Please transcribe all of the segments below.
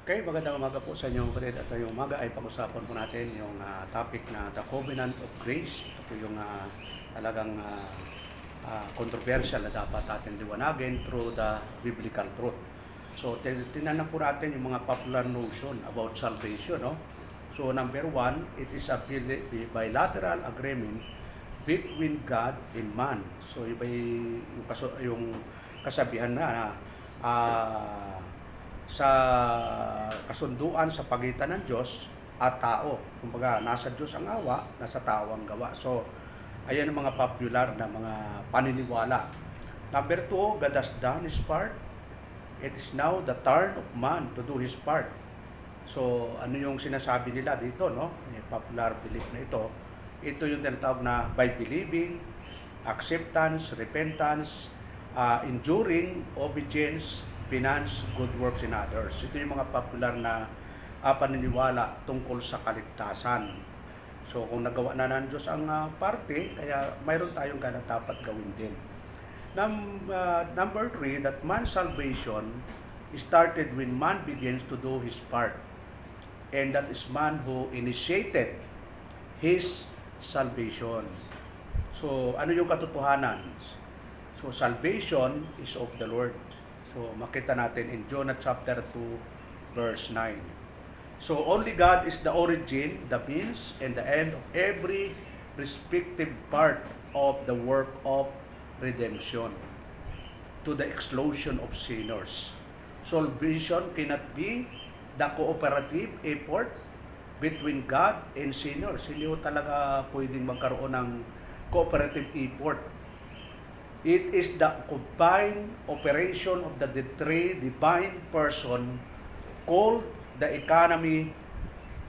Okay, magandang umaga po sa inyo kapatid. At ngayong umaga ay pag-usapan po natin yung topic na the Covenant of Grace. Ito po yung talagang controversial na dapat ating liwanagin through the biblical truth. So, tinanan po natin yung mga popular notion about salvation. No? So, number one, it is a bilateral agreement between God and man. So, iba yung kasabihan na sa kasunduan sa pagitan ng Diyos at tao. Kumbaga, nasa Diyos ang awa, nasa tao ang gawa. So, ayan ang mga popular na mga paniniwala. Number two, God has done His part. It is now the turn of man to do his part. So, ano yung sinasabi nila dito, no? Yung popular belief na ito. Ito yung tinatawag na by believing, acceptance, repentance, enduring, obedience, finance, good works in others. Ito yung mga popular na paniniwala tungkol sa kaligtasan. So kung nagawa na ng Diyos ang parte, kaya mayroon tayong dapat gawin din. Number three, that man's salvation started when man begins to do his part. And that is man who initiated his salvation. So ano yung katotohanan? So salvation is of the Lord. So, makita natin in Jonah chapter 2, verse 9. So, only God is the origin, the means, and the end of every respective part of the work of redemption to the exclusion of sinners. Salvation cannot be the cooperative effort between God and sinners. Hindi ho talaga pwedeng magkaroon ng cooperative effort. It is the combined operation of the three divine person called the economy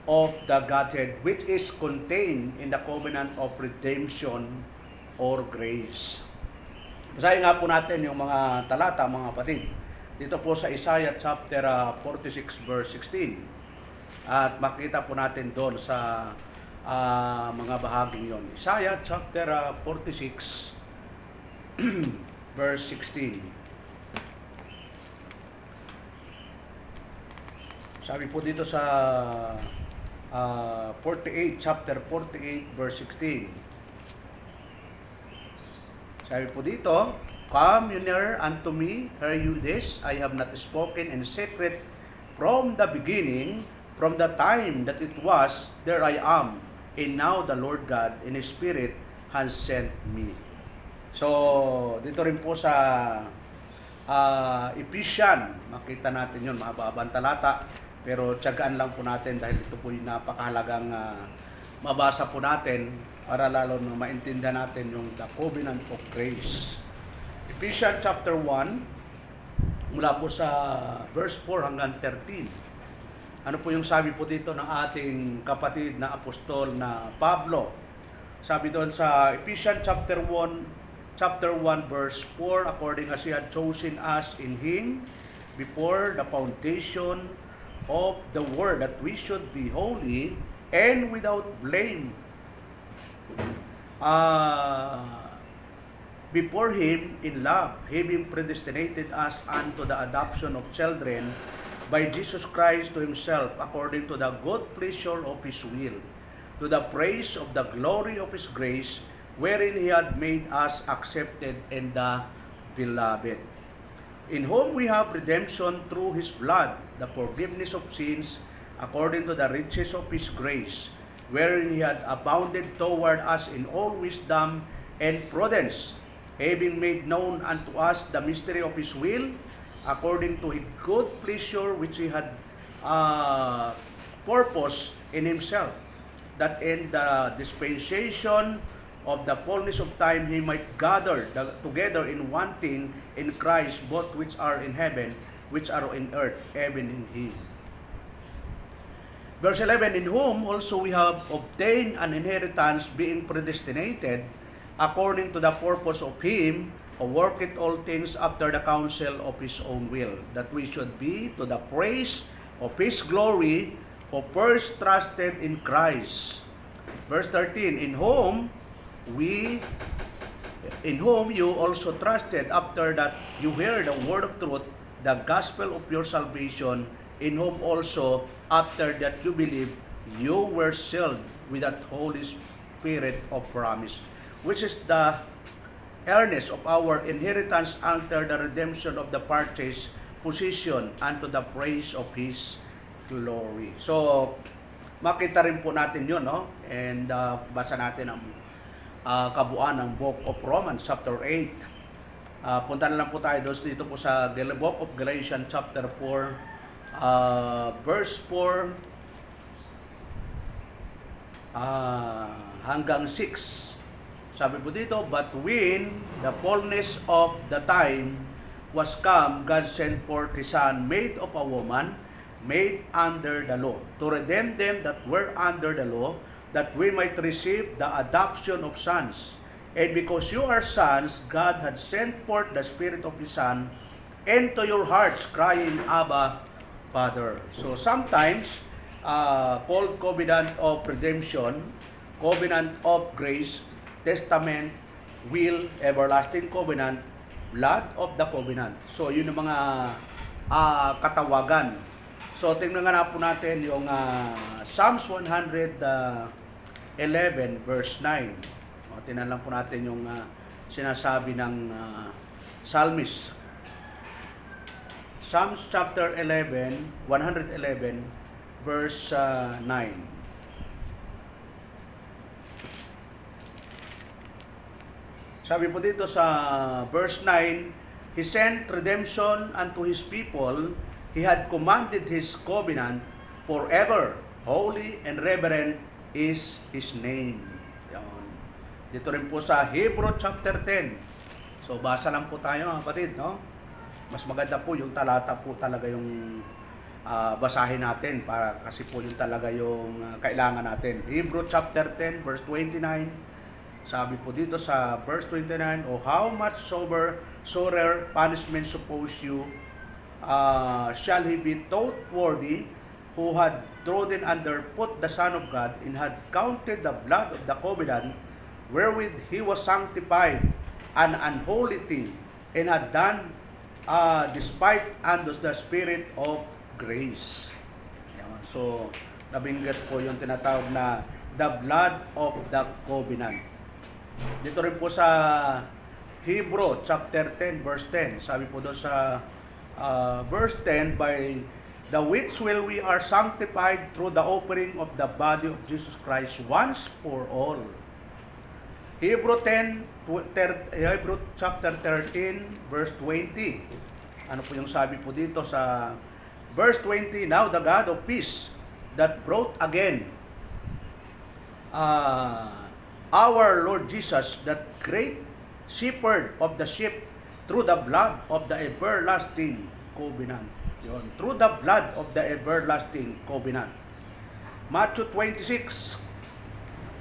of the Godhead, which is contained in the covenant of redemption or grace. Basahin nga po natin yung mga talata, mga kapatid. Dito po sa Isaiah chapter 46 verse 16. At makita po natin doon sa mga bahaging yon. Isaiah chapter 46 verse 16. Sabi po dito sa 48, chapter 48, verse 16. Sabi po dito, come you near unto me, hear you this, I have not spoken in secret from the beginning, from the time that it was, there I am, and now the Lord God in His Spirit has sent me. So, dito rin po sa Ephesians, makita natin yun, mahabang talata, pero tiyagaan lang po natin dahil ito po yung napakahalagang mabasa po natin para lalo na maintindihan natin yung the covenant of grace. Ephesians chapter 1, mula po sa verse 4 hanggang 13. Ano po yung sabi po dito ng ating kapatid na apostol na Pablo? Sabi doon sa Ephesians chapter 1, verse 4, according as He had chosen us in Him before the foundation of the world, that we should be holy and without blame before Him in love, having predestinated us unto the adoption of children by Jesus Christ to Himself, according to the good pleasure of His will, to the praise of the glory of His grace, wherein He had made us accepted in the beloved, in whom we have redemption through His blood, the forgiveness of sins, according to the riches of His grace, wherein He had abounded toward us in all wisdom and prudence, having made known unto us the mystery of His will, according to His good pleasure which He had purpose in Himself, that in the dispensation of the fullness of time He might gather together in one thing in Christ, both which are in heaven, which are in earth, even in Him. Verse 11, in whom also we have obtained an inheritance, being predestinated according to the purpose of Him who worketh all things after the counsel of His own will, that we should be to the praise of His glory, who first trusted in Christ. Verse 13, in whom you also trusted, after that you heard the word of truth, the gospel of your salvation, in whom also, after that you believe, you were sealed with that Holy Spirit of promise, which is the earnest of our inheritance until the redemption of the purchased possession unto the praise of His glory. So, makita rin po natin yun, no? And basa natin ang kabuuan ng Book of Romans, chapter 8. Punta na lang po tayo dito po sa Book of Galatians, chapter 4, verse 4 hanggang 6. Sabi po dito, but when the fullness of the time was come, God sent forth His Son, made of a woman, made under the law, to redeem them that were under the law, that we might receive the adoption of sons. And because you are sons, God had sent forth the Spirit of His Son into your hearts, crying, Abba, Father. So sometimes, called covenant of redemption, covenant of grace, testament, will, everlasting covenant, blood of the covenant. So yun yung mga katawagan. So tingnan nga po natin yung Psalms 111 verse 9. Tingnan lang po natin yung sinasabi ng psalmist. Psalms chapter 111 verse 9. Sabi po dito sa verse 9, He sent redemption unto His people. He had commanded His covenant forever. Holy and reverend is His name. Yan. Dito rin po sa Hebrew chapter 10. So basa lang po tayo mga kapatid, no? Mas maganda po yung talata po talaga yung basahin natin para kasi po yung talaga yung kailangan natin. Hebrew chapter 10 verse 29. Sabi po dito sa verse 29, oh how much sorer punishment suppose you shall he be taught worthy, who had trodden under foot the Son of God, and had counted the blood of the covenant, wherewith he was sanctified, an unholy thing, and had done despite unto the Spirit of grace. So, nabinggit po yung tinatawag na the blood of the covenant. Dito rin po sa Hebrew chapter 10 verse 10, sabi po doon sa verse 10, by the which will we are sanctified through the offering of the body of Jesus Christ once for all. Hebrew chapter 13 verse 20. Ano po yung sabi po dito sa verse 20, now the God of peace that brought again our Lord Jesus, that great shepherd of the sheep, through the blood of the everlasting covenant. Yun, through the blood of the everlasting covenant. Matthew 26.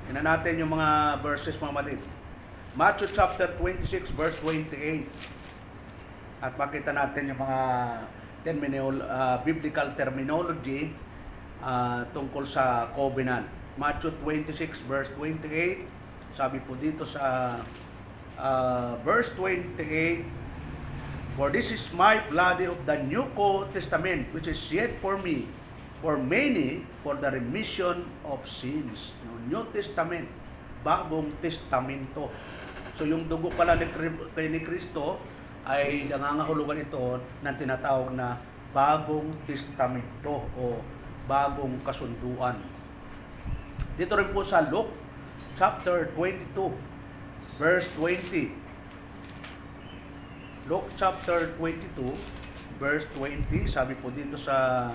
Tingnan natin yung mga verses mga matid. Matthew chapter 26 verse 28. At makita natin yung mga biblical terminology tungkol sa covenant. Matthew 26 verse 28. Sabi po dito sa verse 28, for this is my blood of the New Testament, which is shed for me, for many, for the remission of sins. New Testament, bagong testamento. So yung dugo pala ni Kristo ay nangangahulugan ito ng tinatawag na bagong testamento o bagong kasunduan. Dito rin po sa Luke chapter 22 verse 20. Luke chapter 22 verse 20, sabi po dito sa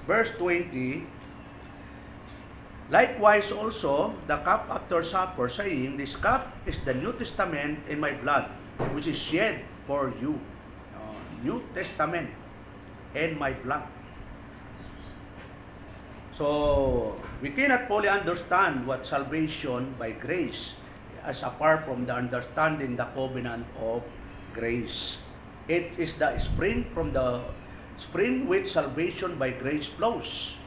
verse 20, likewise also the cup after supper, saying, this cup is the New Testament in my blood, which is shed for you. New Testament in my blood. So, we cannot fully understand what salvation by grace as apart from the understanding the covenant of grace. It is the spring from the spring which salvation by grace flows.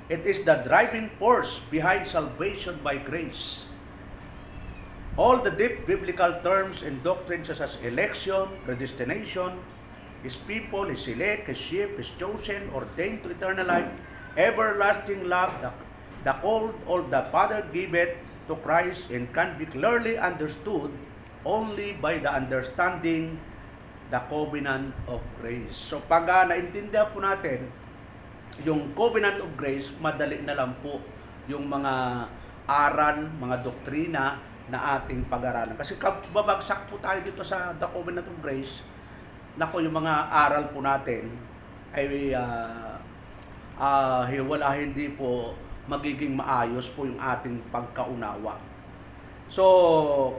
It is the driving force behind salvation by grace. All the deep biblical terms and doctrines such as election, predestination, His people, His elect, His sheep, His chosen, ordained to eternal life, everlasting love, the called, all the Father giveth to Christ, and can be clearly understood only by the understanding the covenant of grace. So pag naintindihan po natin yung covenant of grace, madali na lang po yung mga aral, mga doktrina na ating pag-aralan. Kasi babagsak po tayo dito sa the covenant of grace, nako yung mga aral po natin ay wala, hindi po magiging maayos po yung ating pagkaunawa. So,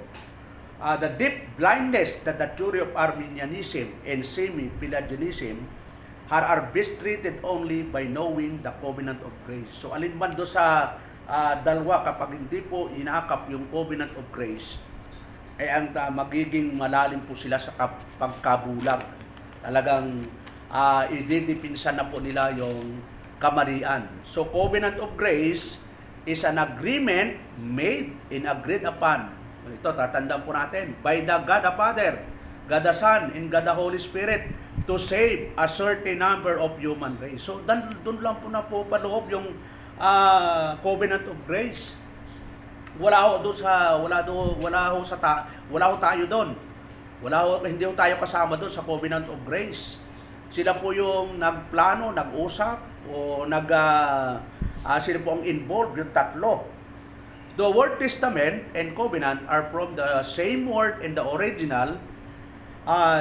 the deep blindness that the theory of Arminianism and semi-Pelagianism are best treated only by knowing the covenant of grace. So, alinman do sa dalawa, kapag hindi po inakap yung covenant of grace, ay ang magiging malalim po sila sa pagkabulag. Talagang ididipinsan na po nila yung kamarian. So, covenant of grace is an agreement made and agreed upon. Ito, tatandaan po natin. By the God the Father, God the Son, and God the Holy Spirit to save a certain number of human race. So, doon lang po na po paloob yung covenant of grace. Wala ho tayo doon. Hindi ho tayo kasama doon sa covenant of grace. Sila po yung nagplano, nag-usap, o sila po ang involved, yung tatlo. The word testament and covenant are from the same word in the original,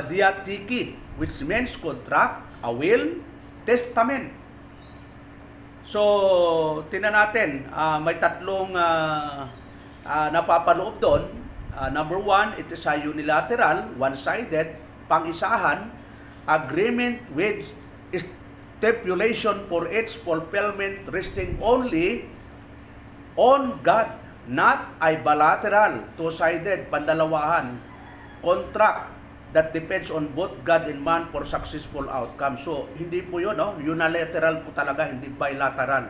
diatheke, which means contract, a will, testament. So, tingnan natin, may tatlong napapaloob doon. Number one, it is a unilateral, one-sided, pang-isahan, agreement with stipulation for its fulfillment resting only on God, not a bilateral, two-sided, pandalawahan, contract that depends on both God and man for successful outcome. So, hindi po yun, no? Unilateral po talaga, hindi bilateral.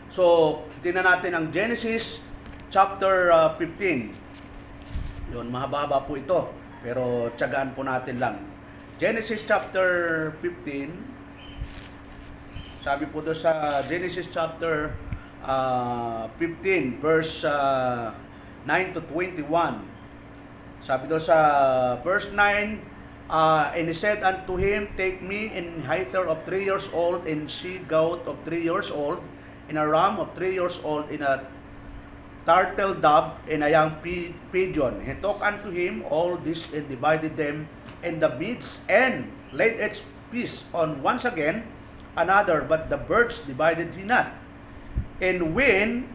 So, tingnan natin ang Genesis chapter 15. Yun, mahaba po ito, pero tiyagaan po natin lang. Genesis chapter 15, sabi po doon sa Genesis chapter 15, verse 9 to 21. Sabi doon sa verse 9, and he said unto him, take me an heifer of 3 years old, and she-goat of 3 years old, and a ram of 3 years old, and a turtle dove, and a young pigeon. He took unto him all this, and divided them in the midst, and laid its piece on once again another, but the birds divided he not. And when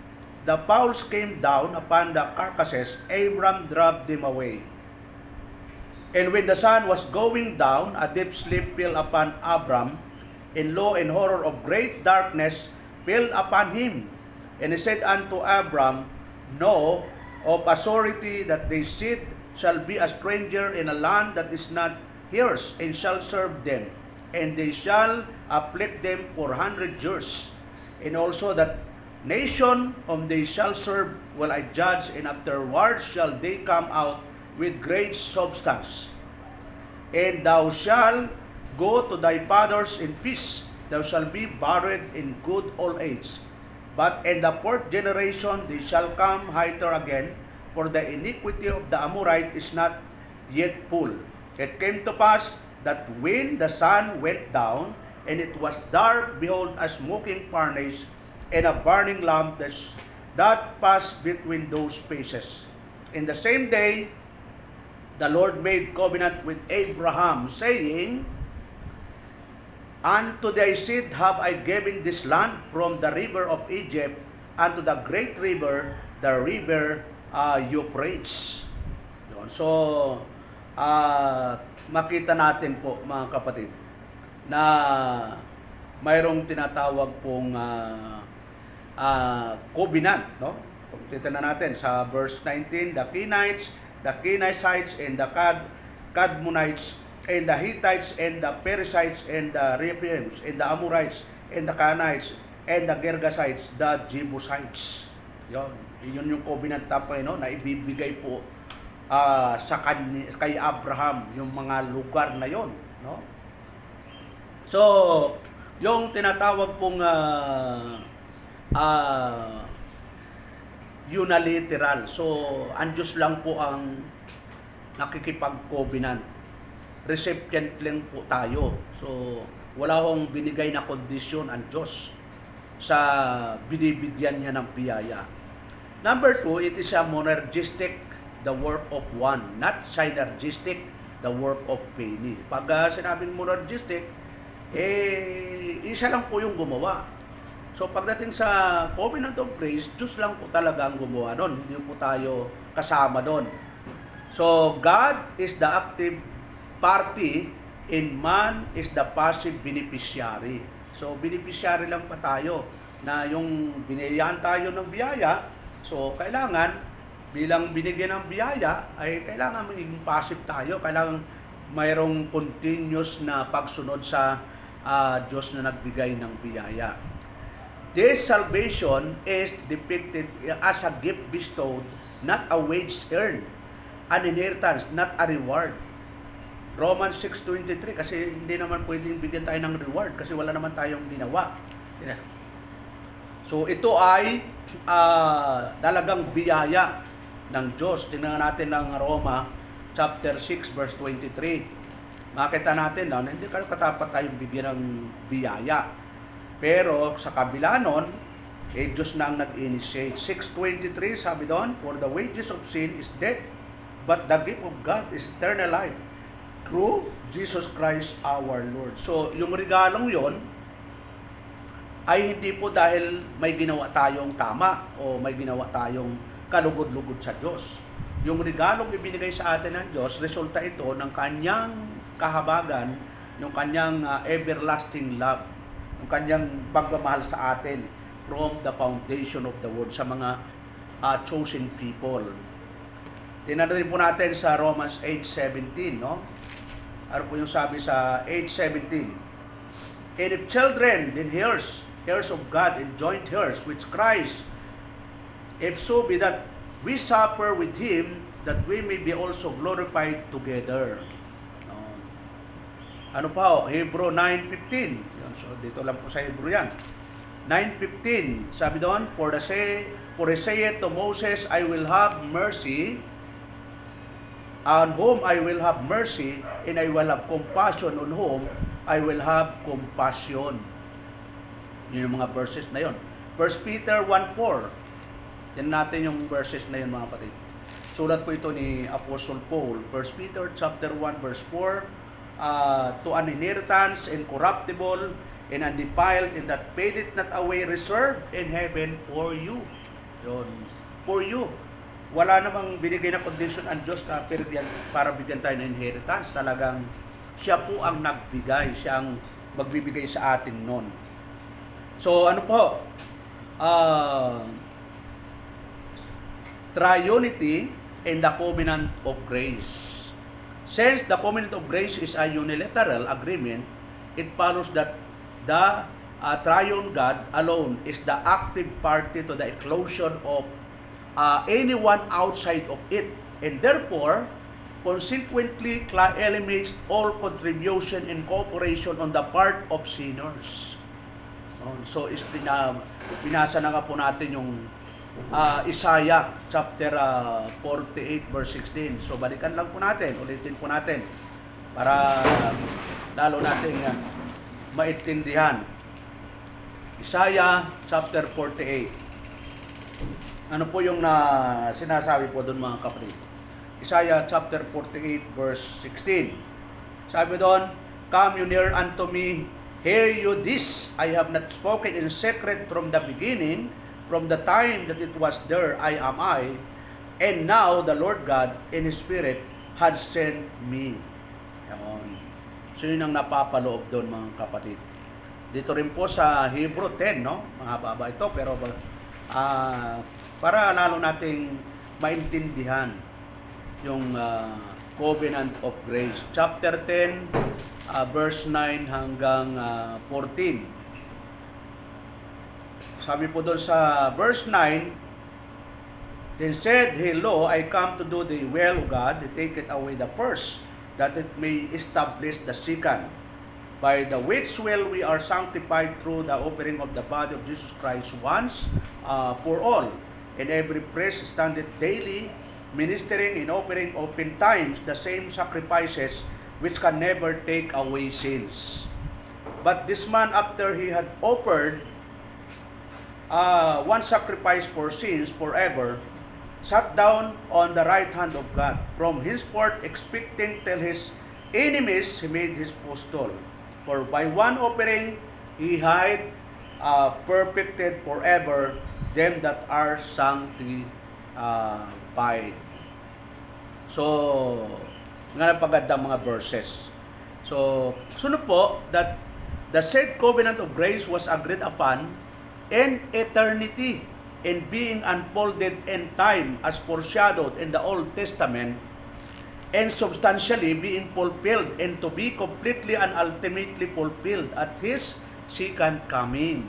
the fowls came down upon the carcasses, Abram drove them away. And when the sun was going down, a deep sleep fell upon Abram, and lo, and horror of great darkness fell upon him. And he said unto Abram, know of a surety that thy seed shall be a stranger in a land that is not hers, and shall serve them, and they shall afflict them 400 years. And also that nation whom they shall serve will I judge, and afterwards shall they come out with great substance. And thou shalt go to thy fathers in peace, thou shalt be buried in good old age. But in the fourth generation they shall come hither again, for the iniquity of the Amorite is not yet full. It came to pass that when the sun went down, and it was dark, behold, a smoking furnace, and a burning lamp that passed between those spaces. In the same day, the Lord made covenant with Abraham, saying, unto thy seed have I given this land, from the river of Egypt unto the great river, the river Euphrates. Yun. So, makita natin po, mga kapatid, na mayroong tinatawag pong covenant, no? Titignan natin sa verse 19, the Kenizzites, and the Cadmonites, and the Hittites, and the Perizzites, and the Rephaims, and the Amorites, and the Canaanites, and the Gergasites, the Jebusites. Yun yung covenant na ibibigay po kay Abraham, yung mga lugar na yon, no? So, yung tinatawag pong unilateral. So, ang Diyos lang po ang nakikipag-covenant. Recipient lang po tayo. So, wala hong binigay na kondisyon ang Diyos sa binibigyan niya ng biyaya. Number 2, it is a monergistic, the work of one, not synergistic, the work of many. Pag sinabing monergistic, isa lang po yung gumawa. So pagdating sa covenant of grace, Diyos lang po talaga ang gumawa doon. Hindi po tayo kasama doon. So God is the active party and man is the passive beneficiary. So beneficiary lang pa tayo na yung binayaan tayo ng biyaya. So kailangan bilang binigyan ng biyaya ay kailangan maging passive tayo. Kailangan mayroong continuous na pagsunod sa Diyos na nagbigay ng biyaya. This salvation is depicted as a gift bestowed, not a wage earned, an inheritance, not a reward. Romans 6:23, kasi hindi naman pwedeng bigyan tayo ng reward kasi wala naman tayong ginawa. So ito ay talagang biyaya ng Diyos. Tingnan natin ang Roma chapter 6 verse 23. Makita natin na hindi katapat tayong bigyan ng biyaya. Pero sa kabila nun, Diyos na ang nag-initiate. 6:23 sabi doon, for the wages of sin is death, but the gift of God is eternal life through Jesus Christ our Lord. So yung regalong yon ay hindi po dahil may ginawa tayong tama o may ginawa tayong kalugod-lugod sa Diyos. Yung regalong ibinigay sa atin ng Diyos, resulta ito ng kanyang kahabagan, yung kanyang everlasting love, yung kanyang pagmamahal sa atin from the foundation of the world sa mga chosen people. Tingnan rin po natin sa Romans 8:17, no? Ano po yung sabi sa 8:17? And if children, then heirs of God and joint heirs with Christ, if so be that we suffer with Him, that we may be also glorified together. Ano pa? Hebrew 9:15. So dito lang po sa Hebrew yan. 9:15. Sabi doon, for he saith to Moses, I will have mercy, on whom I will have mercy, and I will have compassion on whom I will have compassion. Yun yung mga verses na yun. 1 Peter 1:4. Yan natin yung verses na yun, mga kapatid. Sulat po ito ni Apostle Paul. 1 Peter chapter 1 verse 4, to an inheritance incorruptible and undefiled, and that fadeth not away, reserved in heaven for you. Yun. For you. Wala namang binigay na condition ang Diyos na para bigyan tayo ng inheritance. Talagang siya po ang nagbigay. Siya ang magbibigay sa atin nun. So ano po? Triunity and the covenant of grace. Since the covenant of grace is a unilateral agreement, it follows that the triune God alone is the active party to the exclusion of anyone outside of it, and therefore consequently eliminates all contribution and cooperation on the part of sinners. So binasa na nga po natin yung Isaiah chapter 48 verse 16. So balikan lang po natin, ulitin po natin para lalo nating maintindihan. Isaiah chapter 48. Ano po yung sinasabi po doon, mga kapatid? Isaiah chapter 48 verse 16. Sabi doon, come you near unto me, hear you this, I have not spoken in secret from the beginning, from the time that it was there, I am I, and now the Lord God in His Spirit had sent me. Yan. So yun ang napapaloob doon, mga kapatid. Dito rin po sa Hebrew 10, no? Mahaba ito, pero para lalo nating maintindihan yung covenant of grace. Chapter 10, verse 9 hanggang 14. Sabi po doon sa verse 9, then said he, lo, I come to do the will of God, to take it away the first, that it may establish the second. by the which will we are sanctified through the offering of the body of Jesus Christ once for all. And every priest standeth daily, ministering and offering oftentimes the same sacrifices which can never take away sins. But this man, after he had offered one sacrifice for sins forever, sat down on the right hand of God. From henceforth expecting till his enemies he made his footstool. For by one offering he had perfected forever them that are sanctified. So, nga napagandang mga verses. So, sunod po, that the said covenant of grace was agreed upon in eternity, in being unfolded in time as foreshadowed in the Old Testament, and substantially being fulfilled and to be completely and ultimately fulfilled at His second coming.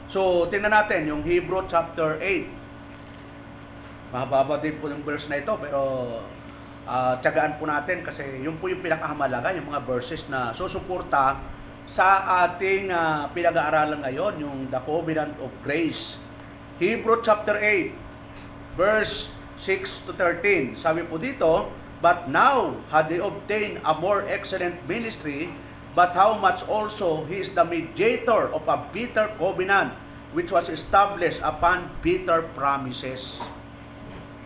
So, tingnan natin yung Hebrew chapter 8. Mahaba din po yung verse na ito, pero tiyagaan po natin kasi yun po yung pinakamahalaga, yung mga verses na susuporta sa ating pinag-aaralan ngayon, yung the covenant of grace. Hebrew chapter 8, verse 6 to 13. Sabi po dito, but now had they obtained a more excellent ministry, but how much also he is the mediator of a better covenant, which was established upon better promises.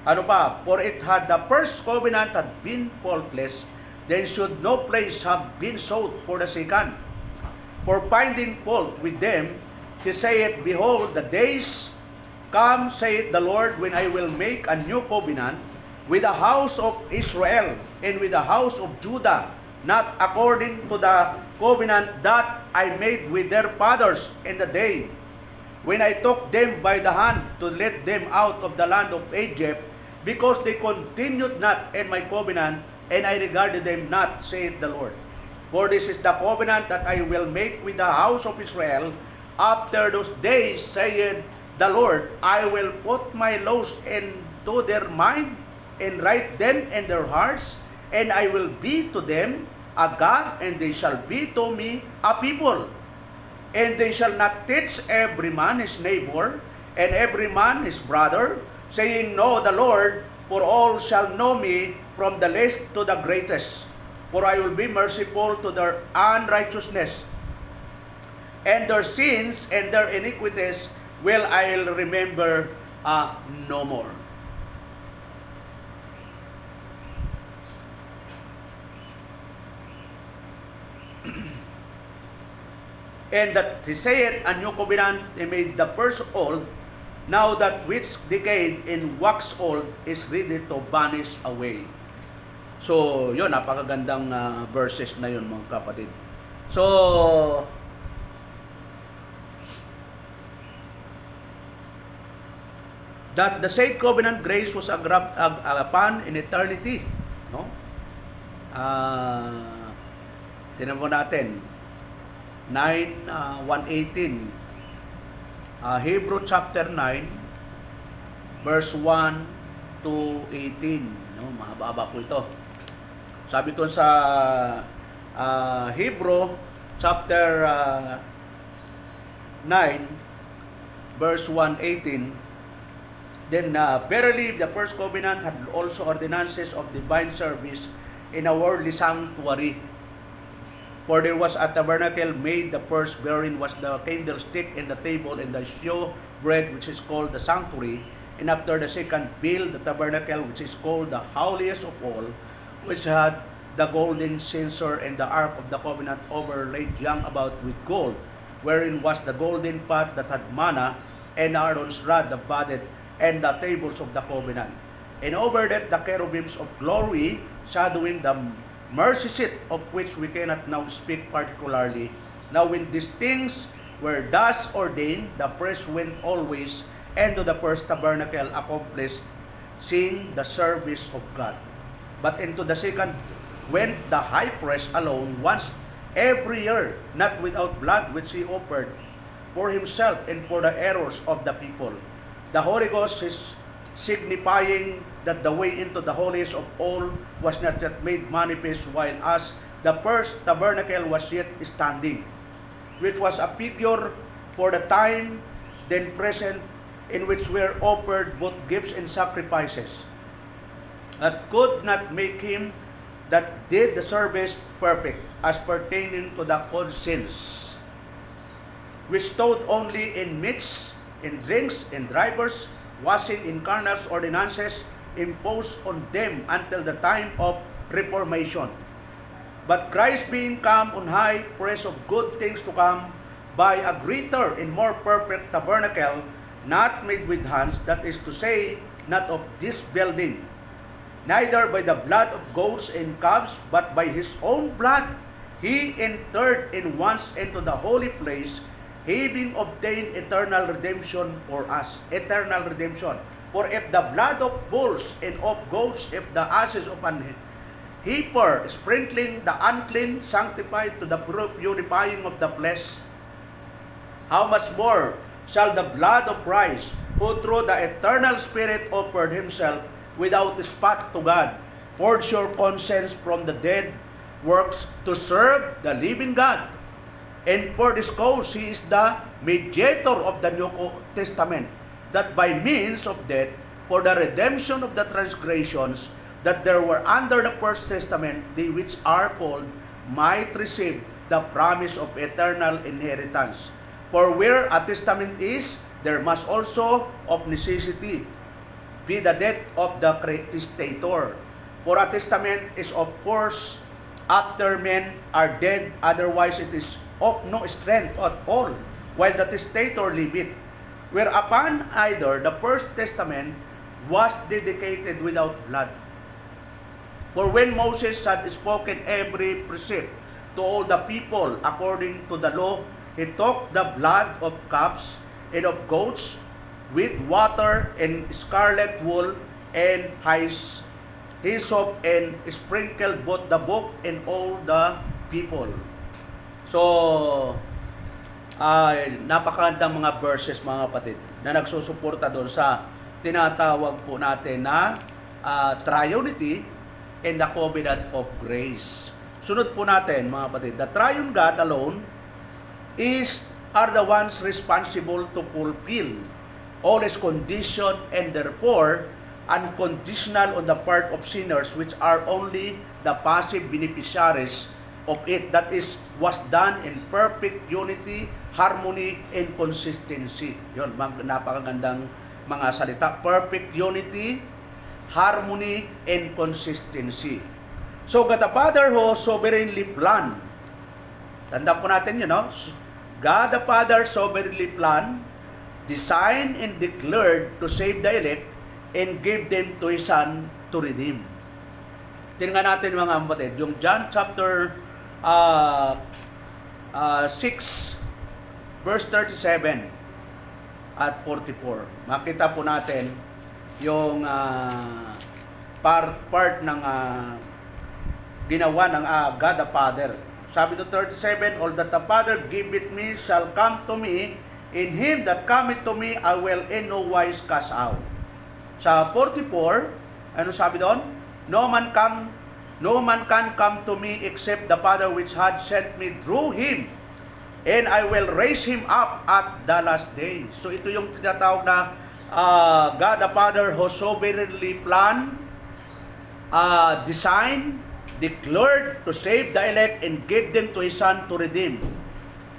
Ano pa? For it had the first covenant had been faultless, then should no place have been sought for the second. For finding fault with them, he saith, behold, the days come, saith the Lord, when I will make a new covenant with the house of Israel and with the house of Judah, not according to the covenant that I made with their fathers in the day when I took them by the hand to lead them out of the land of Egypt, because they continued not in my covenant, and I regarded them not, saith the Lord. For this is the covenant that I will make with the house of Israel after those days, saith the Lord. I will put my laws into their mind, and write them in their hearts, and I will be to them a God, and they shall be to me a people. And they shall not teach every man his neighbor, and every man his brother, saying, know the Lord, for all shall know me, from the least to the greatest. For I will be merciful to their unrighteousness, and their sins and their iniquities will I remember no more. And that he saith, a new covenant he made the first old, now that which decayed and wax old is ready to vanish away. So, yun, napakagandang verses na yun, mga kapatid. So, that the said covenant grace was agreed upon in eternity. No? Tinan mo natin, 1:18. Hebrew chapter 9, verse 1 to 18. No, mahaba-haba po ito. Sabi ito sa Hebrew chapter 9, verse 1:18. Then, verily, the first covenant had also ordinances of divine service in a worldly sanctuary. For there was a tabernacle made, the first wherein was the candlestick and the table and the showbread, which is called the sanctuary. And after the second build the tabernacle, which is called the holiest of all, which had the golden censer and the ark of the covenant overlaid young about with gold, wherein was the golden pot that had manna, and Aaron's rod that budded, and the tables of the covenant. And over that the cherubims of glory, shadowing the mercy seat, of which we cannot now speak particularly. Now when these things were thus ordained, the priest went always into the first tabernacle, accomplished seeing the service of God. But into the second went the high priest alone once every year, not without blood, which he offered for himself and for the errors of the people. The Holy Ghost is signifying that the way into the holiest of all was not yet made manifest, while as the first tabernacle was yet standing, which was a figure for the time then present, in which were offered both gifts and sacrifices, that could not make him that did the service perfect, as pertaining to the conscience, which stood only in meats, in drinks, in drivers, washing in carnal ordinances imposed on them until the time of reformation. But Christ being come on high, praise of good things to come, by a greater and more perfect tabernacle, not made with hands, that is to say, not of this building, neither by the blood of goats and calves, but by his own blood, he entered in once into the holy place, having obtained eternal redemption for us. Eternal redemption. For if the blood of bulls and of goats, if the ashes of an heifer, sprinkling the unclean, sanctified to the purifying of the flesh, how much more shall the blood of Christ, who through the eternal Spirit offered himself without spot to God, purge your conscience from the dead works to serve the living God. And for this cause he is the mediator of the New Testament, that by means of death, for the redemption of the transgressions that there were under the first testament, they which are called might receive the promise of eternal inheritance. For where a testament is, there must also of necessity be the death of the testator. For a testament is of course after men are dead, otherwise it is of no strength at all, while the testator liveth. Whereupon either the first testament was dedicated without blood. For when Moses had spoken every precept to all the people according to the law, he took the blood of calves and of goats with water and scarlet wool and hyssop, and sprinkled both the book and all the people. So, napakagandang mga verses mga kapatid na nagsusuporta doon sa tinatawag po natin na triunity and the covenant of grace. Sunod po natin mga kapatid, the triune God alone are the ones responsible to fulfill all its condition, and therefore unconditional on the part of sinners, which are only the passive beneficiaries of it. That is, was done in perfect unity, harmony, and consistency. Yun, napakagandang mga salita. Perfect unity, harmony, and consistency. So, God the Father who sovereignly planned. Tanda po natin yun, no? God the Father sovereignly planned, designed, and declared to save the elect and gave them to His Son to redeem. Tingnan natin mga kapatid, yung John chapter 6, verse 37 at 44. Makita po natin yung part ng ginawa ng God the Father. Sabi to 37, all that the Father giveth me shall come to me, in him that cometh to me I will in no wise cast out. Sa 44, ano sabi doon? No man can come to me except the Father which had sent me through him, and I will raise him up at the last day. So ito yung tinatawag na God the Father who sovereignly planned, designed, declared to save the elect and give them to His Son to redeem.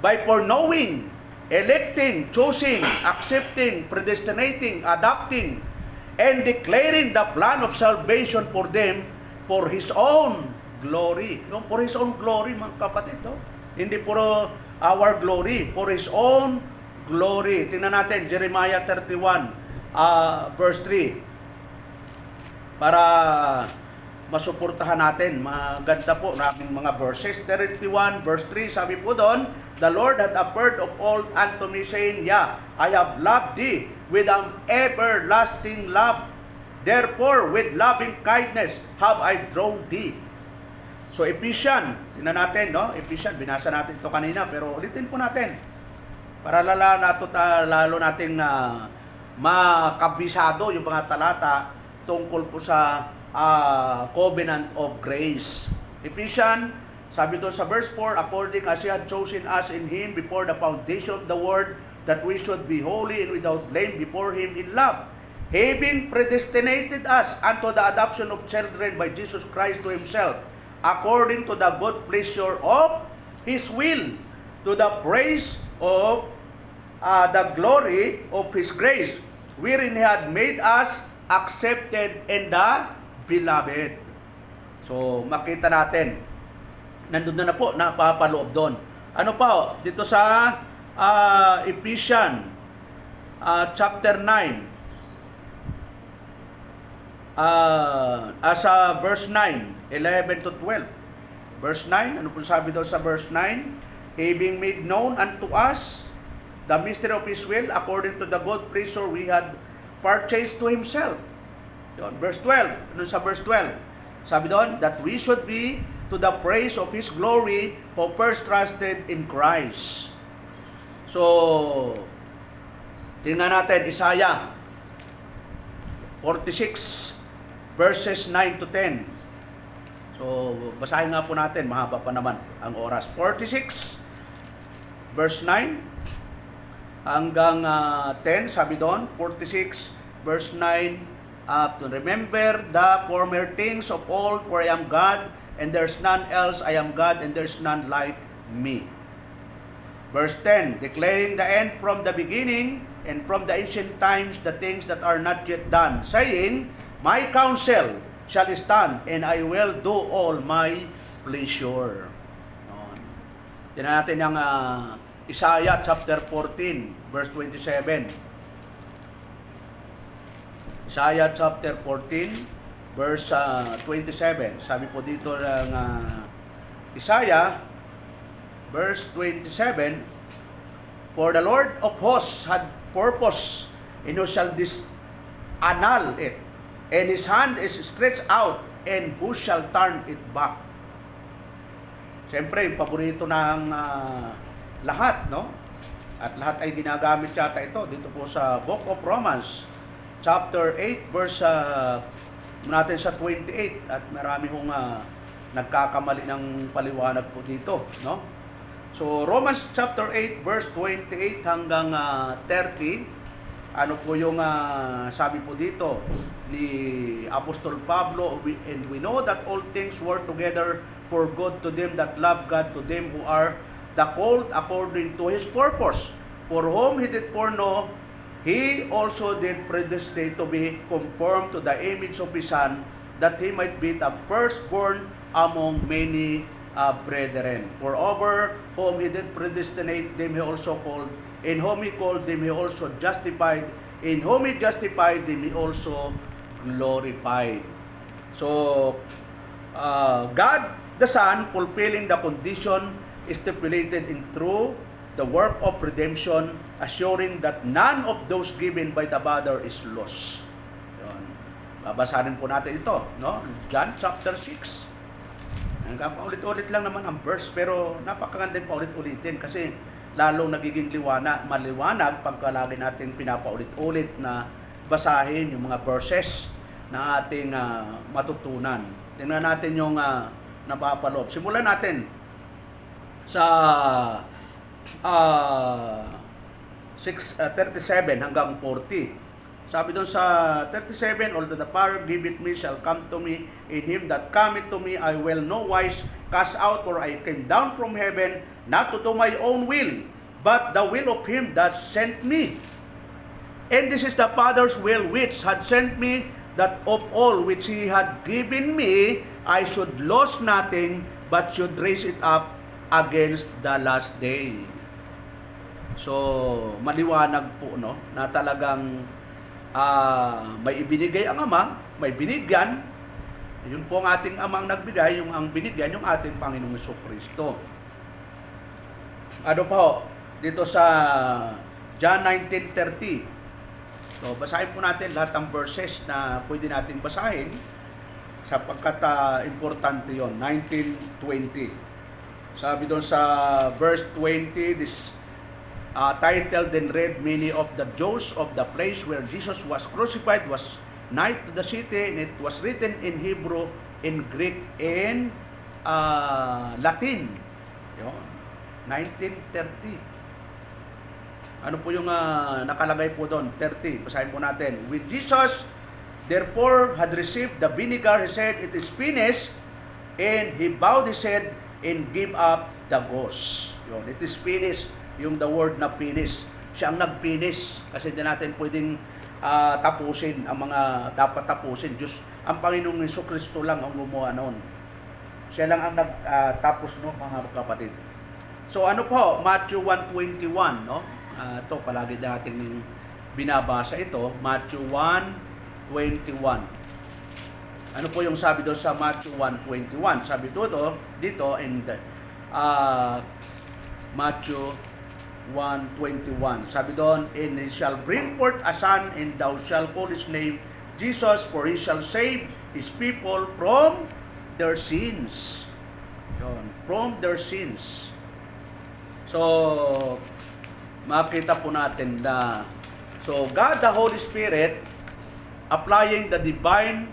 By foreknowing, electing, choosing, accepting, predestinating, adopting, and declaring the plan of salvation for them for His own glory. No, for His own glory, mga kapatid. No? Hindi puro our glory, for His own glory. Tingnan natin, Jeremiah 31, verse 3. Para masuportahan natin. Maganda po naming mga verses. 31 verse 3, sabi po doon, the Lord hath appeared of old unto me, saying, yeah, I have loved thee with an everlasting love. Therefore, with loving kindness have I drawn thee. So, Ephesians, tingnan natin, no? Ephesians, binasa natin ito kanina, pero ulitin po natin. Para lalo nating makabisado yung mga talata tungkol po sa covenant of grace. Ephesians Sabi doon sa verse 4, according as He had chosen us in Him before the foundation of the world, that we should be holy and without blame before Him in love, having predestinated us unto the adoption of children by Jesus Christ to Himself, according to the good pleasure of His will, to the praise of the glory of His grace, wherein He had made us accepted in the beloved. So, makita natin, nandun na po, napapaloob doon. Ano pa, dito sa Ephesians chapter 9, sa verse 9, 11 to 12. Verse 9, ano po sabi doon sa verse 9? Having made known unto us the mystery of His will, according to the good pleasure we had purchased to Himself. Yun, verse 12, ano sa verse 12? Sabi doon, that we should be to the praise of His glory who first trusted in Christ. So, tingnan natin, Isaiah 46, verses 9 to 10. So, basahin nga po natin, mahaba pa naman ang oras. 46, verse 9 hanggang 10, sabi doon, 46, verse 9 up to remember the former things of old, for I am God, and there's none else. I am God, and there's none like me. Verse 10, declaring the end from the beginning, and from the ancient times the things that are not yet done, saying, my counsel shall stand, and I will do all my pleasure. Tingnan natin ang Isaiah chapter 14, verse 27. Isaiah chapter 14, verse 27. Sabi po dito ng Isaiah, verse 27, for the Lord of hosts had purpose, and who shall annul it? And His hand is stretched out, and who shall turn it back? Siyempre, yung paborito ng lahat, no? At lahat ay ginagamit yata ito dito po sa Book of Romans, chapter 8, verse natin sa 28. At marami hong nagkakamali ng paliwanag po dito, no? So, Romans chapter 8, verse 28 hanggang 30, ano po yung sabi po dito ni Apostol Pablo, and we know that all things work together for good to them that love God, to them who are the called according to His purpose, for whom He did foreknow, He also did predestinate to be conformed to the image of His Son, that He might be the firstborn among many brethren. For over whom He did predestinate, them He also called, in whom He called, them He also justified, in whom He justified, them He also glorified. So, God the Son, fulfilling the condition stipulated in through the work of redemption, assuring that none of those given by the Father is lost. Yun. Babasahin po natin ito, no? John chapter 6. Hanggang paulit-ulit lang naman ang verse, pero napakaganda pa ulit-ulitin kasi lalong nagiging maliwanag pagka lagi natin pinapaulit-ulit na basahin yung mga verses na ating matutunan. Tingnan natin yung napapaloob. Simulan natin sa 37 hanggang 40. Sabi doon sa 37, although the power giveth me shall come to me, in him that cometh to me I will no wise cast out, for I came down from heaven, not to do my own will, but the will of him that sent me. And this is the Father's will which had sent me, that of all which He had given me, I should lose nothing, but should raise it up against the last day. So, maliwanag po, no, na talagang may ibinigay ang Ama, may binigyan. Yun po ang ating Amang nagbigay, yung ang binigyan, yung ating Panginoong Jesucristo. Ano po, dito sa John 19:30. So, basahin po natin lahat ng verses na pwede natin basahin sapagkat importante yon. 19:20. Sabi doon sa verse 20, this titled and read, many of the Jews of the place where Jesus was crucified was nigh to the city, and it was written in Hebrew, in Greek, and Latin. Yun. 1930. Ano po yung nakalagay po doon? 30. Basahin po natin. When Jesus therefore had received the vinegar, he said, "It is finished." And he bowed his head and gave up the ghost. Yun. It is finished. Yung the word na finish. Siya ang nag-finish. Kasi hindi natin pwedeng tapusin ang mga dapat tapusin. Diyos, ang Panginoong Jesucristo lang ang gumawa noon. Siya lang ang nagtapos no, mga kapatid. So ano po, Matthew 1:21, no? Ito, palagi natin binabasa ito, Matthew 1:21. Ano po yung sabi doon sa Matthew 1:21? Sabi dito in Matthew 1:21. Sabi doon, "And he shall bring forth a son, and thou shalt call his name Jesus, for he shall save his people from their sins." Yun, from their sins. So, makita po natin na God the Holy Spirit applying the divine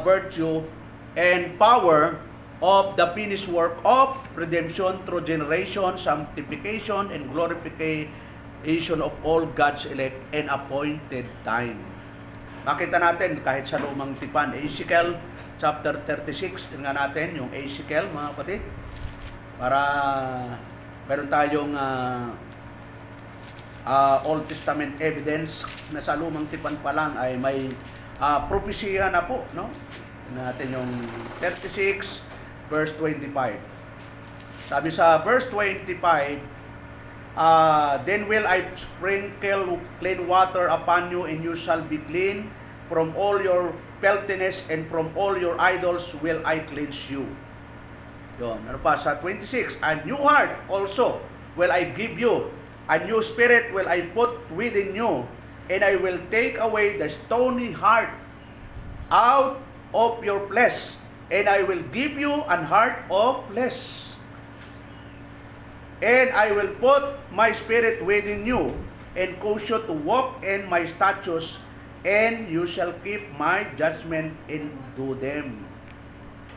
virtue and power of the finished work of redemption through generation, sanctification, and glorification of all God's elect and appointed time. Makita natin kahit sa lumang tipan, Ezekiel chapter 36, tingnan natin yung Ezekiel, mga kapatid, para meron tayong Old Testament evidence na sa lumang tipan pa lang ay may propesya na po, no? Tingnan natin yung 36 verse 25. Sabi sa verse 25, "Then will I sprinkle clean water upon you, and you shall be clean from all your filthiness, and from all your idols will I cleanse you." Yun. Ano pa sa 26? "A new heart also will I give you, a new spirit will I put within you, and I will take away the stony heart out of your flesh, and I will give you an heart of flesh. And I will put my spirit within you, and cause you to walk in my statutes, and you shall keep my judgment and do them."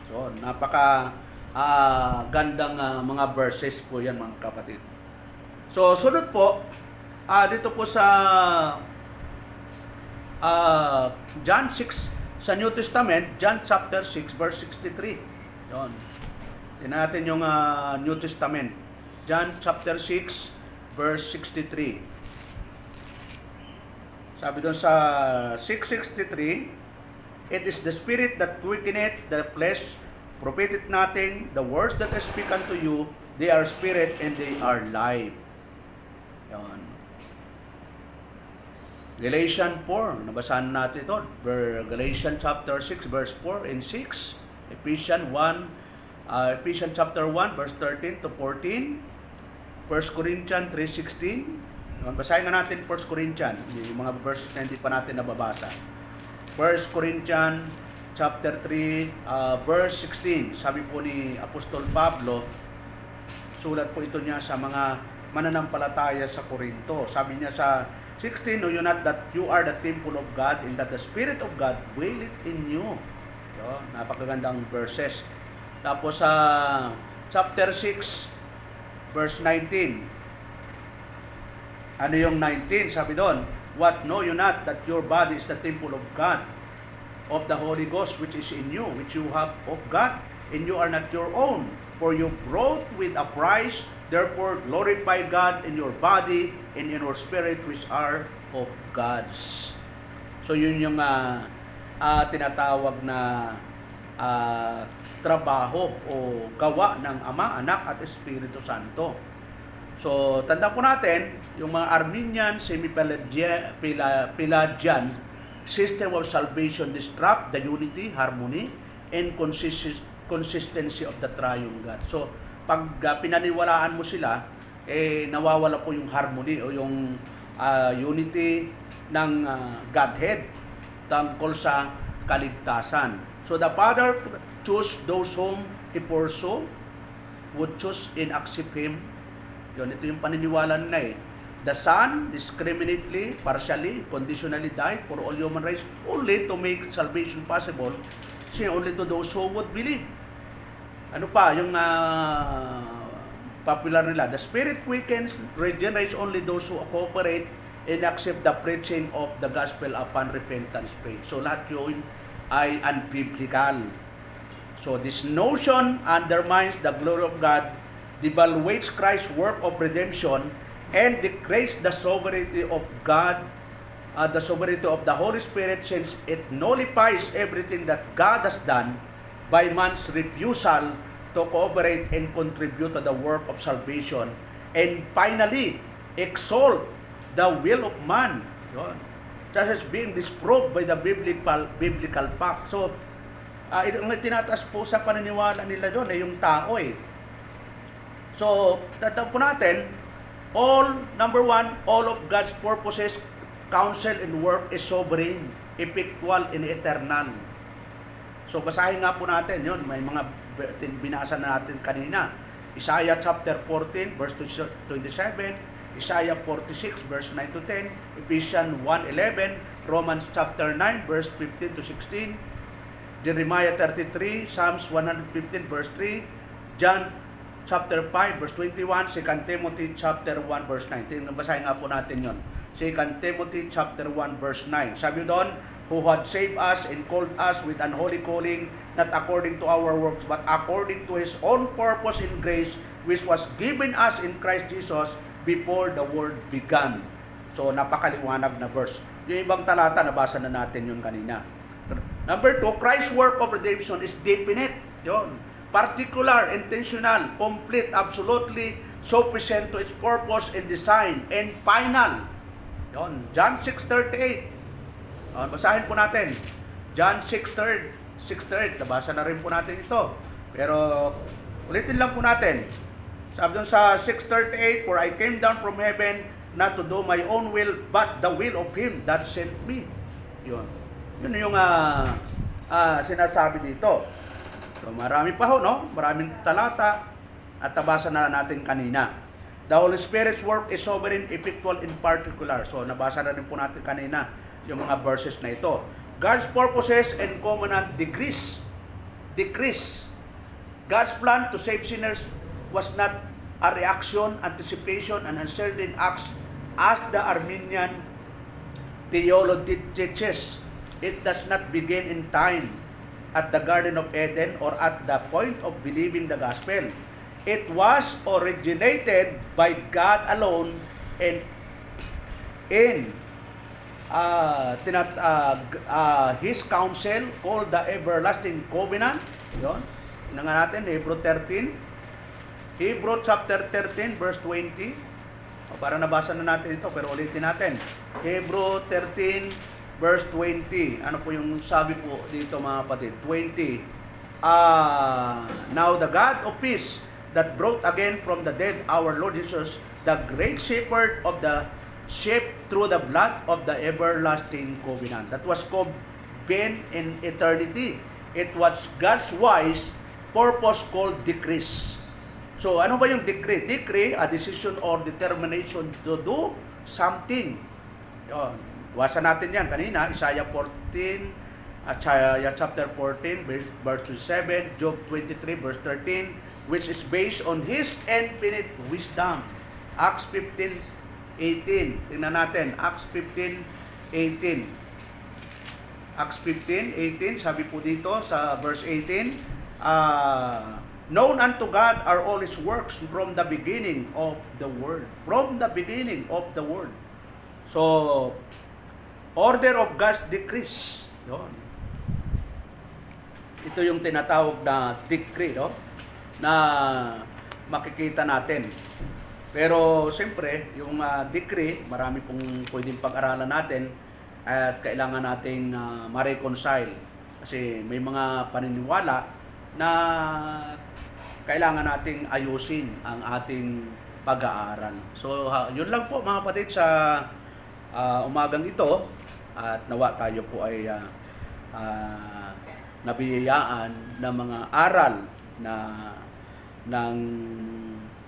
So, napaka gandang mga verses po yan, mga kapatid. So, sunod po, dito po sa John 6, sa New Testament, John chapter 6, verse 63. Yun. Tingnan natin yung New Testament. John chapter 6, verse 63. Sabi doon sa 6:63, "It is the spirit that quickeneth, the flesh profiteth nothing. The words that I speak unto you, they are spirit and they are life." Yan. Galatians 4, nabasahan natin ito. Galatians chapter 6, verse 4 and 6. Ephesians chapter 1, verse 13 to 14. 1 Corinthians 3:16. Basahin nga natin 1 Corinthians, yung mga verses na hindi pa natin nababasa. 1 Corinthians chapter 3, verse 16. Sabi po ni Apostol Pablo, sulat po ito niya sa mga mananampalataya sa Corinto. Sabi niya sa 16, "Know you not that you are the temple of God, and that the Spirit of God dwelleth in you?" So, napakagandang verses. Tapos sa chapter 6, verse 19. Ano yung 19? Sabi doon, "What know you not that your body is the temple of God, of the Holy Ghost which is in you, which you have of God, and you are not your own, for you bought with a price. Therefore glorify God in your body and in your spirit, which are of God's." So yun yung tinatawag na trabaho o gawa ng Ama, Anak at Espiritu Santo. So tanda po natin, yung mga Arminian, Semi-Pelagian system of salvation disrupt the unity, harmony, and consistency of the triune God. So pag pinaniwalaan mo sila, nawawala po yung harmony o yung unity ng Godhead tungkol sa kaligtasan. So the Father choose those whom He foresaw would choose and accept Him. Yun, ito yung paniniwala nila . The Son discriminately, partially, conditionally died for all human race only to make salvation possible, only to those who would believe. ano pa, yung popular nila, the Spirit quickens, regenerates only those who cooperate and accept the preaching of the gospel upon repentance faith. So lahat yun ay unbiblical. So this notion undermines the glory of God, devaluates Christ's work of redemption, and degrades the sovereignty of God, the sovereignty of the Holy Spirit, since it nullifies everything that God has done by man's refusal to cooperate and contribute to the work of salvation, and finally exalt the will of man. Yun. Just as being disproved by the biblical fact. So, ang tinataas po sa paniniwala nila doon ay yung tao eh. So, tatawag po natin, number one, all of God's purposes, counsel, and work is sovereign, effectual, and eternal. So, basahin nga po natin yun. May mga binasa na natin kanina. Isaiah chapter 14, verse 27, Isaiah 46, verse 9 to 10, Ephesians 1:11, Romans chapter 9, verse 15 to 16, Jeremiah 33, Psalms 115, verse 3, John chapter 5, verse 21, 2 Timothy chapter 1, verse 19. Basahin nga po natin yun. 2 Timothy chapter 1, verse 9. Sabi doon, who had saved us and called us with an holy calling, not according to our works, but according to His own purpose and grace, which was given us in Christ Jesus before the world began. So, napakaliwanag na verse. Yung ibang talata, nabasa na natin yun kanina. Number 2, Christ's work of redemption is definite. Yun. Particular, intentional, complete, absolutely sufficient to its purpose and design, and final. Yun. John 6:38. Basahin po natin. John 6:38. Nabasa na rin po natin ito. Pero, ulitin lang po natin. Sabi doon sa 6:38, for I came down from heaven not to do my own will, but the will of Him that sent me. Yun. Yun yung sinasabi dito. So, marami pa ho, no? Maraming talata at nabasa na natin kanina. The Holy Spirit's work is sovereign, effectual, in particular. So, nabasa na rin po natin kanina yung mga verses na ito. God's purposes and covenant decrease. God's plan to save sinners was not a reaction, anticipation, and uncertain acts as the Arminian theology teaches. It does not begin in time at the Garden of Eden or at the point of believing the gospel. It was originated by God alone and in His counsel called the everlasting covenant. Yun. Tingnan nga natin, Hebrew 13. Hebrew chapter 13, verse 20. Para nabasa na natin ito, pero ulitin natin. Hebrew 13, verse 20. Ano po yung sabi po dito mga kapatid? 20. Now the God of peace that brought again from the dead our Lord Jesus, the great shepherd of the sheep through the blood of the everlasting covenant. That was covenant in eternity. It was God's wise purpose called decrees. So, ano ba yung decree? Decree, a decision or determination to do something. Yun. Wasa natin yan kanina, Isaiah 14, Isaiah chapter 14, verse 7, Job 23, verse 13, which is based on His infinite wisdom. Acts 15:18. Tingnan natin, Acts 15:18. Acts 15:18, sabi po dito sa verse 18, known unto God are all His works from the beginning of the world. From the beginning of the world. So, order of God's decrees. Yun. Ito yung tinatawag na decree, no? Na makikita natin. Pero, siyempre, yung decree, marami pong pwedeng pag-aralan natin at kailangan nating ma-reconcile. Kasi may mga paniniwala na kailangan nating ayusin ang ating pag-aaral. So, yun lang po mga kapatid sa umagang ito. At nawa tayo po ay nabiyayaan ng mga aral na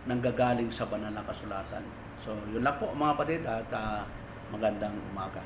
nanggagaling sa banal na kasulatan. So, yun lang po mga kapatid at magandang umaga.